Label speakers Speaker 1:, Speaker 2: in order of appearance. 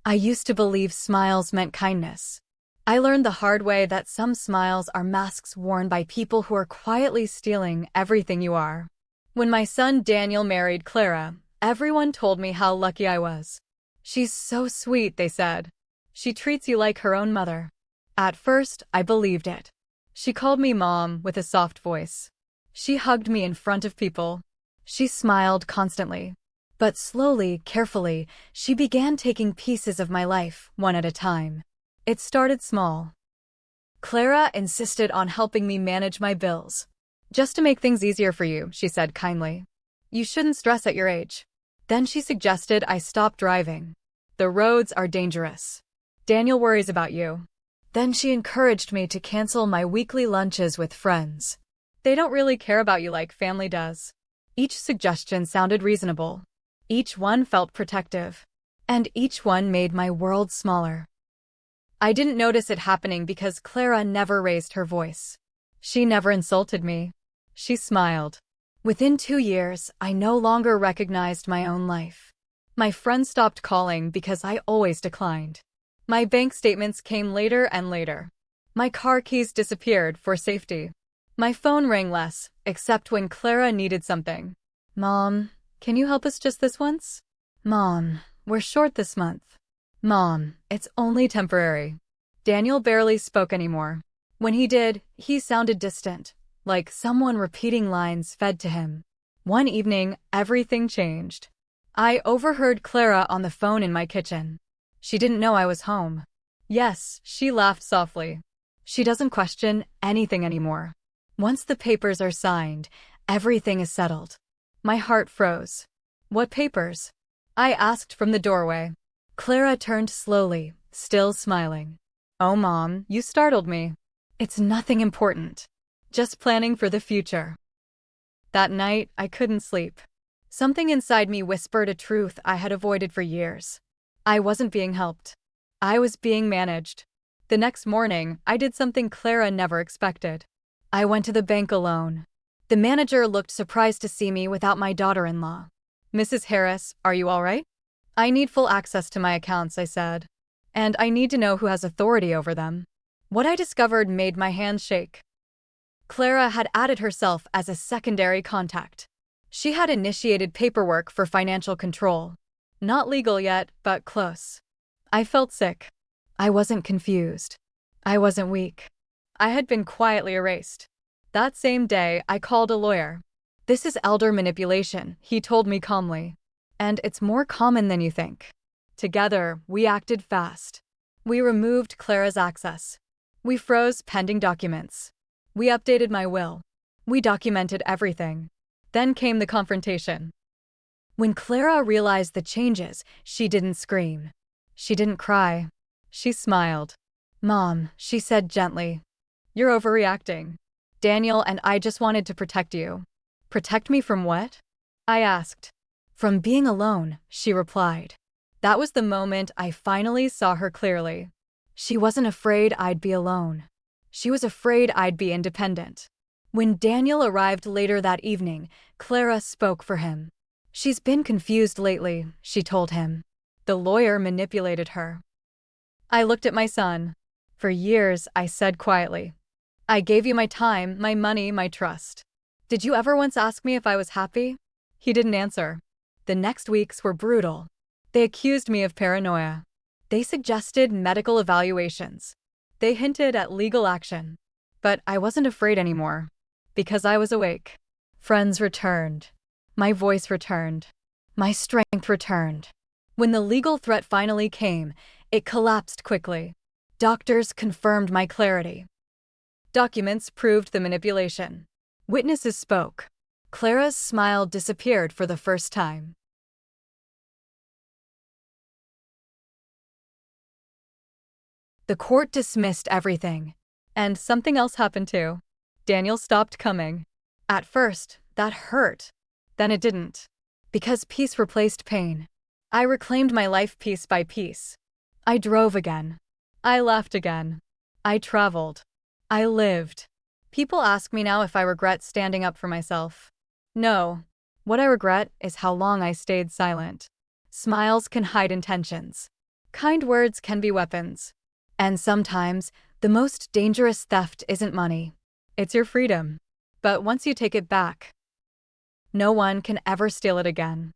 Speaker 1: I used to believe smiles meant kindness. I learned the hard way that some smiles are masks worn by people who are quietly stealing everything you are. When my son Daniel married Clara, everyone told me how lucky I was. She's so sweet, they said. She treats you like her own mother. At first, I believed it. She called me Mom with a soft voice. She hugged me in front of people. She smiled constantly. But slowly, carefully, she began taking pieces of my life, one at a time. It started small. Clara insisted on helping me manage my bills. Just to make things easier for you, she said kindly. You shouldn't stress at your age. Then she suggested I stop driving. The roads are dangerous. Daniel worries about you. Then she encouraged me to cancel my weekly lunches with friends. They don't really care about you like family does. Each suggestion sounded reasonable. Each one felt protective. And each one made my world smaller. I didn't notice it happening because Clara never raised her voice. She never insulted me. She smiled. Within 2 years, I no longer recognized my own life. My friends stopped calling because I always declined. My bank statements came later and later. My car keys disappeared for safety. My phone rang less, except when Clara needed something. Mom, can you help us just this once? Mom, we're short this month. Mom, it's only temporary. Daniel barely spoke anymore. When he did, he sounded distant, like someone repeating lines fed to him. One evening, everything changed. I overheard Clara on the phone in my kitchen. She didn't know I was home. Yes, she laughed softly. She doesn't question anything anymore. Once the papers are signed, everything is settled. My heart froze. What papers? I asked from the doorway. Clara turned slowly, still smiling. Oh, Mom, you startled me. It's nothing important. Just planning for the future. That night, I couldn't sleep. Something inside me whispered a truth I had avoided for years. I wasn't being helped. I was being managed. The next morning, I did something Clara never expected. I went to the bank alone. The manager looked surprised to see me without my daughter-in-law. Mrs. Harris, are you all right? I need full access to my accounts, I said. And I need to know who has authority over them. What I discovered made my hands shake. Clara had added herself as a secondary contact. She had initiated paperwork for financial control. Not legal yet, but close. I felt sick. I wasn't confused. I wasn't weak. I had been quietly erased. That same day, I called a lawyer. This is elder manipulation, he told me calmly. And it's more common than you think. Together, we acted fast. We removed Clara's access. We froze pending documents. We updated my will. We documented everything. Then came the confrontation. When Clara realized the changes, she didn't scream. She didn't cry. She smiled. Mom, she said gently. You're overreacting. Daniel and I just wanted to protect you. Protect me from what? I asked. From being alone, she replied. That was the moment I finally saw her clearly. She wasn't afraid I'd be alone. She was afraid I'd be independent. When Daniel arrived later that evening, Clara spoke for him. She's been confused lately, she told him. The lawyer manipulated her. I looked at my son. For years, I said quietly, I gave you my time, my money, my trust. Did you ever once ask me if I was happy? He didn't answer. The next weeks were brutal. They accused me of paranoia. They suggested medical evaluations. They hinted at legal action. But I wasn't afraid anymore. Because I was awake. Friends returned. My voice returned. My strength returned. When the legal threat finally came, it collapsed quickly. Doctors confirmed my clarity. Documents proved the manipulation. Witnesses spoke. Clara's smile disappeared for the first time. The court dismissed everything. And something else happened too. Daniel stopped coming. At first, that hurt. Then it didn't. Because peace replaced pain. I reclaimed my life piece by piece. I drove again. I laughed again. I traveled. I lived. People ask me now if I regret standing up for myself. No. What I regret is how long I stayed silent. Smiles can hide intentions. Kind words can be weapons. And sometimes, the most dangerous theft isn't money. It's your freedom. But once you take it back, no one can ever steal it again.